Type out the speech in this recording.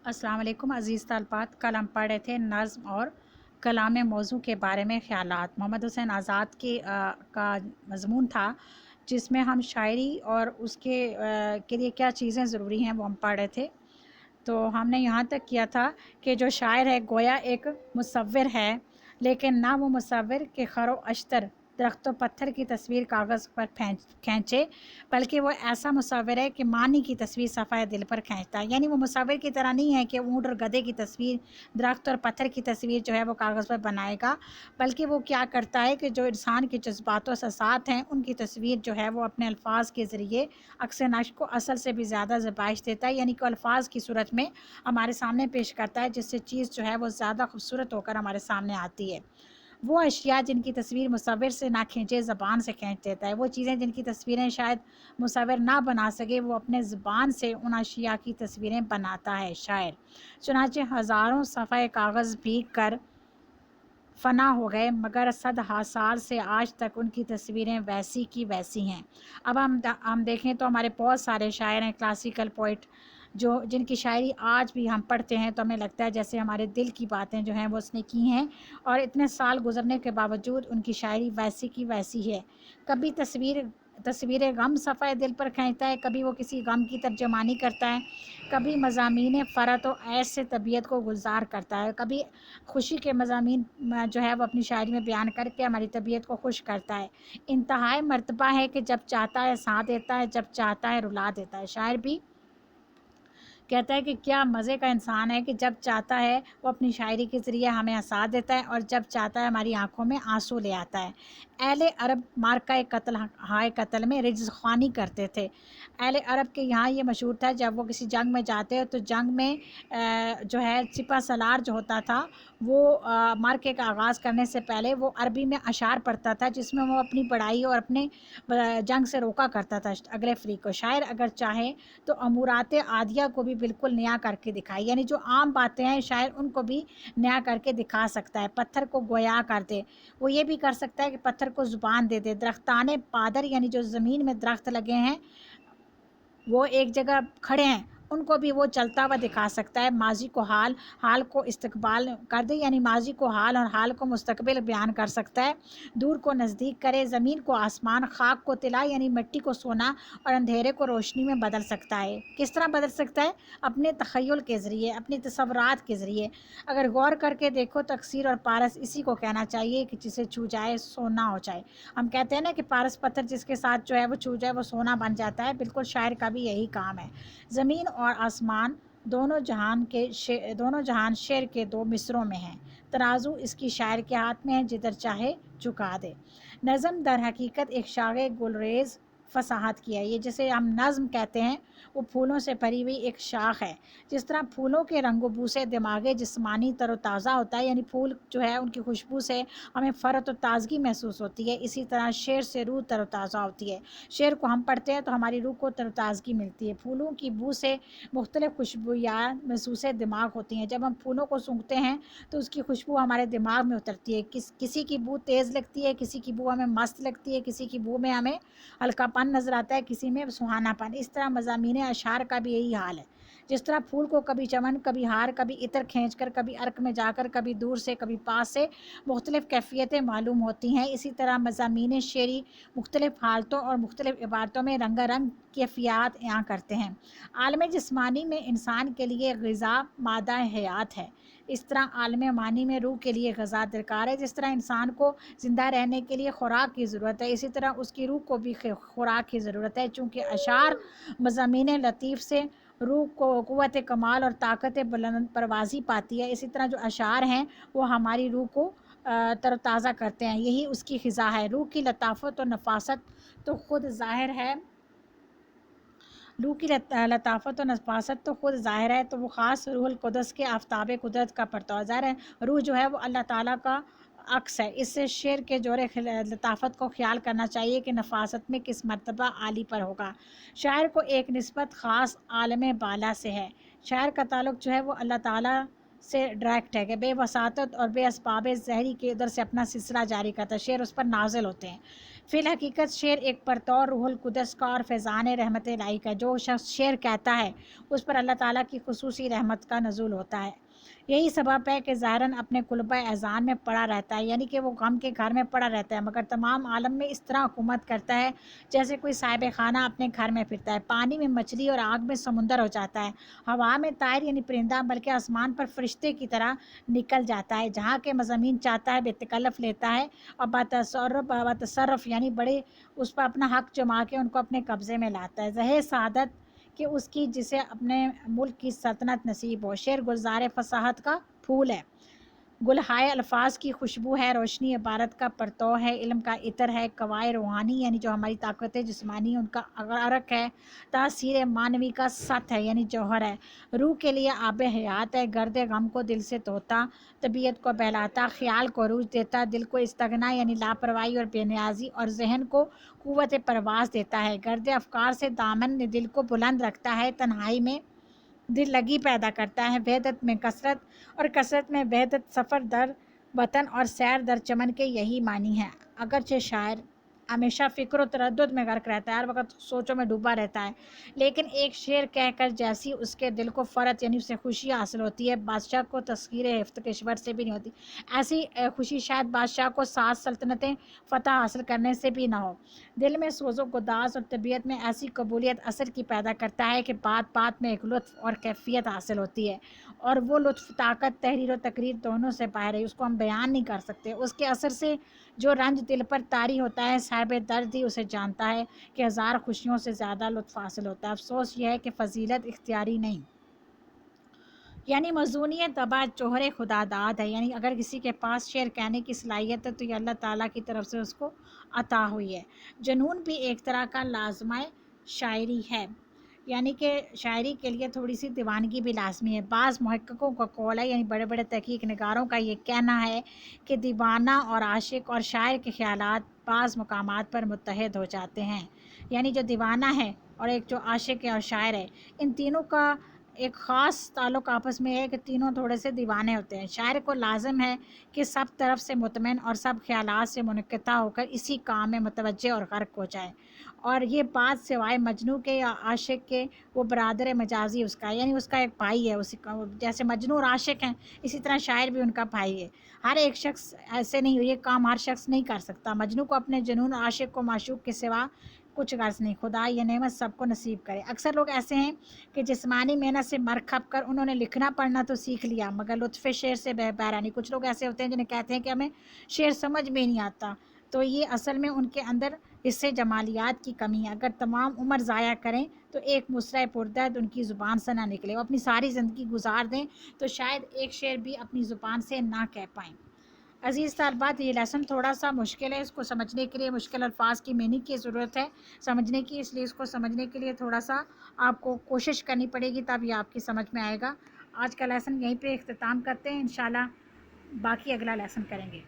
السلام علیکم عزیز طالبات، کل ہم پڑھ رہے تھے نظم اور کلام موضوع کے بارے میں خیالات۔ محمد حسین آزاد کا مضمون تھا جس میں ہم شاعری اور اس کے لیے کیا چیزیں ضروری ہیں وہ ہم پڑھ رہے تھے۔ تو ہم نے یہاں تک کیا تھا کہ جو شاعر ہے گویا ایک مصور ہے، لیکن نہ وہ مصور کہ خر و اشتر، درخت و پتھر کی تصویر کاغذ پر کھینچے، بلکہ وہ ایسا مصور ہے کہ معنی کی تصویر صفحہ دل پر کھینچتا ہے۔ یعنی وہ مصور کی طرح نہیں ہے کہ اونٹ اور گدھے کی تصویر، درخت اور پتھر کی تصویر جو ہے وہ کاغذ پر بنائے گا، بلکہ وہ کیا کرتا ہے کہ جو انسان کے جذبات و احساسات ہیں ان کی تصویر جو ہے وہ اپنے الفاظ کے ذریعے عکس نقش کو اصل سے بھی زیادہ زیبائش دیتا ہے، یعنی کہ الفاظ کی صورت میں ہمارے سامنے پیش کرتا ہے، جس سے چیز جو ہے وہ زیادہ خوبصورت ہو کر ہمارے سامنے آتی ہے۔ وہ اشیاء جن کی تصویر مصور سے نہ کھینچے زبان سے کھینچ دیتا ہے، وہ چیزیں جن کی تصویریں شاید مصور نہ بنا سکے وہ اپنے زبان سے ان اشیاء کی تصویریں بناتا ہے شاعر۔ چنانچہ ہزاروں صفحہ کاغذ بھیگ کر فنا ہو گئے، مگر صد سال سے آج تک ان کی تصویریں ویسی کی ویسی ہیں۔ اب ہم دیکھیں تو ہمارے بہت سارے شاعر ہیں، کلاسیکل پوئٹ، جن کی شاعری آج بھی ہم پڑھتے ہیں تو ہمیں لگتا ہے جیسے ہمارے دل کی باتیں جو ہیں وہ اس نے کی ہیں، اور اتنے سال گزرنے کے باوجود ان کی شاعری ویسی کی ویسی ہے۔ کبھی تصویر غم صفحہ دل پر کھینچتا ہے، کبھی وہ کسی غم کی ترجمانی کرتا ہے، کبھی مضامین فرحت و عیش سے طبیعت کو گلزار کرتا ہے، کبھی خوشی کے مضامین جو ہے وہ اپنی شاعری میں بیان کر کے ہماری طبیعت کو خوش کرتا ہے۔ انتہائی مرتبہ ہے کہ جب چاہتا ہے ہنسا دیتا ہے، جب چاہتا ہے رلا دیتا ہے۔ شاعر بھی کہتا ہے کہ کیا مزے کا انسان ہے کہ جب چاہتا ہے وہ اپنی شاعری کے ذریعے ہمیں ہنسا دیتا ہے، اور جب چاہتا ہے ہماری آنکھوں میں آنسو لے آتا ہے۔ اہل عرب مارکہ قتل ہائے قتل میں رجز خوانی کرتے تھے۔ اہل عرب کے یہاں یہ مشہور تھا، جب وہ کسی جنگ میں جاتے تو جنگ میں جو ہے سپہ سالار جو ہوتا تھا وہ مارکے کا آغاز کرنے سے پہلے وہ عربی میں اشعار پڑھتا تھا، جس میں وہ اپنی پڑھائی اور اپنے جنگ سے روکا کرتا تھا اگلے فریق کو۔ شاعر اگر چاہے تو امورات عادیہ کو بھی بالکل نیا کر کے دکھائے، یعنی جو عام باتیں ہیں شاعر ان کو بھی نیا کر کے دکھا سکتا ہے۔ پتھر کو گویا کر دے، وہ یہ بھی کر سکتا ہے کہ پتھر کو زبان دے دے۔ درختان پادر، یعنی جو زمین میں درخت لگے ہیں وہ ایک جگہ کھڑے ہیں، ان کو بھی وہ چلتا ہوا دکھا سکتا ہے۔ ماضی کو حال، حال کو استقبال کر دے، یعنی ماضی کو حال اور حال کو مستقبل بیان کر سکتا ہے۔ دور کو نزدیک کرے، زمین کو آسمان، خاک کو طلا، یعنی مٹی کو سونا اور اندھیرے کو روشنی میں بدل سکتا ہے۔ کس طرح بدل سکتا ہے؟ اپنے تخیل کے ذریعے، اپنی تصورات کے ذریعے۔ اگر غور کر کے دیکھو تو اکسیر اور پارس اسی کو کہنا چاہیے کہ جسے چھو جائے سونا ہو جائے۔ ہم کہتے ہیں نا کہ پارس پتھر جس کے ساتھ جو ہے وہ چھو جائے وہ سونا بن جاتا ہے، بالکل شاعر کا بھی یہی کام ہے۔ زمین اور آسمان دونوں جہان شعر کے دو مصروں میں ہیں، ترازو اس کی شاعر کے ہاتھ میں ہے، جدھر چاہے جھکا دے۔ نظم در حقیقت ایک شاخ گلریز فصاحت کی ہے، یہ جسے ہم نظم کہتے ہیں وہ پھولوں سے بھری ہوئی ایک شاخ ہے۔ جس طرح پھولوں کے رنگ و بو سے دماغ جسمانی تر و تازہ ہوتا ہے، یعنی پھول جو ہے ان کی خوشبو سے ہمیں فرحت و تازگی محسوس ہوتی ہے، اسی طرح شعر سے روح تر و تازہ ہوتی ہے۔ شعر کو ہم پڑھتے ہیں تو ہماری روح کو تر و تازگی ملتی ہے۔ پھولوں کی بو سے مختلف خوشبویات محسوس دماغ ہوتی ہیں، جب ہم پھولوں کو سونگھتے ہیں تو اس کی خوشبو ہمارے دماغ میں اترتی ہے۔ کسی کی بو تیز لگتی ہے، کسی کی بو ہمیں مست لگتی ہے، کسی کی بو میں ہمیں ہلکا پن نظر آتا ہے، کسی میں سہانا پن۔ اس طرح مضامین اشعار کا بھی یہی حال ہے۔ جس طرح پھول کو کبھی چمن، کبھی ہار، کبھی عطر کھینچ کر، کبھی عرق میں جا کر، کبھی دور سے، کبھی پاس سے مختلف کیفیتیں معلوم ہوتی ہیں، اسی طرح مضامین شعری مختلف حالتوں اور مختلف عبارتوں میں رنگا رنگ کیفیات عیاں کرتے ہیں۔ عالم جسمانی میں انسان کے لیے غذا مادہ حیات ہے، اس طرح عالم معنی میں روح کے لیے غذا درکار ہے۔ جس طرح انسان کو زندہ رہنے کے لیے خوراک کی ضرورت ہے، اسی طرح اس کی روح کو بھی خوراک کی ضرورت ہے۔ چونکہ اشعار مضامین لطیف سے روح کو قوت کمال اور طاقت بلند پروازی پاتی ہے، اسی طرح جو اشعار ہیں وہ ہماری روح کو تر و تازہ کرتے ہیں، یہی اس کی غذا ہے۔ روح کی لطافت و نفاست تو خود ظاہر ہے، روح کی لطافت و نفاست تو خود ظاہر ہے، تو وہ خاص روح القدس کے آفتاب قدرت کا پرتو ظاہر ہے۔ روح جو ہے وہ اللہ تعالیٰ کا عکس ہے، اس سے شعر کے جوڑے لطافت کو خیال کرنا چاہیے کہ نفاست میں کس مرتبہ عالی پر ہوگا۔ شاعر کو ایک نسبت خاص عالم بالا سے ہے، شاعر کا تعلق جو ہے وہ اللہ تعالیٰ سے ڈائریکٹ ہے، کہ بے وساطت اور بے اسباب ظاہری کے ادھر سے اپنا سلسلہ جاری کرتا ہے، شعر اس پر نازل ہوتے ہیں۔ فی الحقیقت شعر ایک پرطور روح القدس کا اور فیضان رحمت الہی کا، جو شخص شعر کہتا ہے اس پر اللہ تعالیٰ کی خصوصی رحمت کا نزول ہوتا ہے۔ یہی سبب ہے کہ ظاہراً اپنے قلبہ اذان میں پڑا رہتا ہے، یعنی کہ وہ غم کے گھر میں پڑا رہتا ہے، مگر تمام عالم میں اس طرح حکومت کرتا ہے جیسے کوئی صاحب خانہ اپنے گھر میں پھرتا ہے۔ پانی میں مچھلی اور آگ میں سمندر ہو جاتا ہے، ہوا میں طائر یعنی پرندہ، بلکہ آسمان پر فرشتے کی طرح نکل جاتا ہے، جہاں کے مضامین چاہتا ہے بے تکلف لیتا ہے، اور بتصرف یعنی بڑے اس پر اپنا حق جما کے ان کو اپنے قبضے میں لاتا ہے۔ ظہر سعادت کہ اس کی جسے اپنے ملک کی سلطنت نصیب ہو۔ شعر گلزار فصاحت کا پھول ہے، گلہائے الفاظ کی خوشبو ہے، روشنی عبارت کا پرتو ہے، علم کا عطر ہے، کوائے روحانی یعنی جو ہماری طاقت جسمانی ان کا عرق ہے، تاثیر معنوی کا سطح ہے یعنی جوہر ہے، روح کے لیے آب حیات ہے، گرد غم کو دل سے دھوتا، طبیعت کو بہلاتا، خیال کو عروج دیتا، دل کو استغنا یعنی لاپرواہی اور بے نیازی اور ذہن کو قوت پرواز دیتا ہے، گرد افکار سے دامن دل کو بلند رکھتا ہے، تنہائی میں دل لگی پیدا کرتا ہے، وحدت میں کثرت اور کثرت میں وحدت، سفر در وطن اور سیر در چمن کے یہی معنی ہے۔ اگرچہ شاعر ہمیشہ فکر و تردد میں غرق رہتا ہے، ہر وقت سوچوں میں ڈوبا رہتا ہے، لیکن ایک شعر کہہ کر جیسی اس کے دل کو فرحت یعنی اسے خوشی حاصل ہوتی ہے، بادشاہ کو تسخیر ہفت کشور سے بھی نہیں ہوتی۔ ایسی خوشی شاید بادشاہ کو 7 سلطنتیں فتح حاصل کرنے سے بھی نہ ہو۔ دل میں سوز و گداز اور طبیعت میں ایسی قبولیت اثر کی پیدا کرتا ہے کہ بات بات میں ایک لطف اور کیفیت حاصل ہوتی ہے، اور وہ لطف طاقت تحریر و تقریر دونوں سے باہر ہے، اس کو ہم بیان نہیں کر سکتے۔ اس کے اثر سے جو رنج دل پر طاری ہوتا ہے، صاحب درد ہی اسے جانتا ہے کہ ہزار خوشیوں سے زیادہ لطف حاصل ہوتا ہے۔ افسوس یہ ہے کہ فضیلت اختیاری نہیں، یعنی مظنونیت طبع جوہر خدا داد ہے، یعنی اگر کسی کے پاس شعر کہنے کی صلاحیت ہے تو یہ اللہ تعالیٰ کی طرف سے اس کو عطا ہوئی ہے۔ جنون بھی ایک طرح کا لازمہ شاعری ہے، یعنی کہ شاعری کے لیے تھوڑی سی دیوانگی بھی لازمی ہے۔ بعض محققوں کا قول ہے، یعنی بڑے بڑے تحقیق نگاروں کا یہ کہنا ہے کہ دیوانہ اور عاشق اور شاعر کے خیالات بعض مقامات پر متحد ہو جاتے ہیں، یعنی جو دیوانہ ہے اور ایک جو عاشق ہے اور شاعر ہے، ان تینوں کا ایک خاص تعلق آپس میں ہے کہ تینوں تھوڑے سے دیوانے ہوتے ہیں۔ شاعر کو لازم ہے کہ سب طرف سے مطمئن اور سب خیالات سے منقطع ہو کر اسی کام میں متوجہ اور غرق ہو جائے، اور یہ بات سوائے مجنوں کے یا عاشق کے وہ برادر مجازی اس کا، یعنی اس کا ایک بھائی ہے، اسی کا جیسے مجنوں اور عاشق ہیں اسی طرح شاعر بھی ان کا بھائی ہے۔ ہر ایک شخص ایسے نہیں، یہ کام ہر شخص نہیں کر سکتا۔ مجنوں کو اپنے جنون، عاشق کو معشوق کے سوا کچھ غرض نہیں۔ خدا یہ نعمت سب کو نصیب کرے۔ اکثر لوگ ایسے ہیں کہ جسمانی محنت سے مر کھپ کر انہوں نے لکھنا پڑھنا تو سیکھ لیا مگر لطف شعر سے بہرا نہیں۔ کچھ لوگ ایسے ہوتے ہیں جنہیں کہتے ہیں کہ ہمیں شعر سمجھ میں نہیں آتا، تو یہ اصل میں ان کے اندر اس سے جمالیات کی کمی ہے۔ اگر تمام عمر ضائع کریں تو ایک مصرع پردرد ان کی زبان سے نہ نکلے، وہ اپنی ساری زندگی گزار دیں تو شاید ایک شعر بھی اپنی زبان سے نہ کہہ پائیں۔ عزیز طالبات، یہ لیسن تھوڑا سا مشکل ہے، اس کو سمجھنے کے لیے مشکل الفاظ کی میننگ کی ضرورت ہے سمجھنے کی، اس لیے اس کو سمجھنے کے لیے تھوڑا سا آپ کو کوشش کرنی پڑے گی، تب یہ آپ کی سمجھ میں آئے گا۔ آج کا لیسن یہیں پہ اختتام کرتے ہیں، انشاءاللہ باقی اگلا لیسن کریں گے۔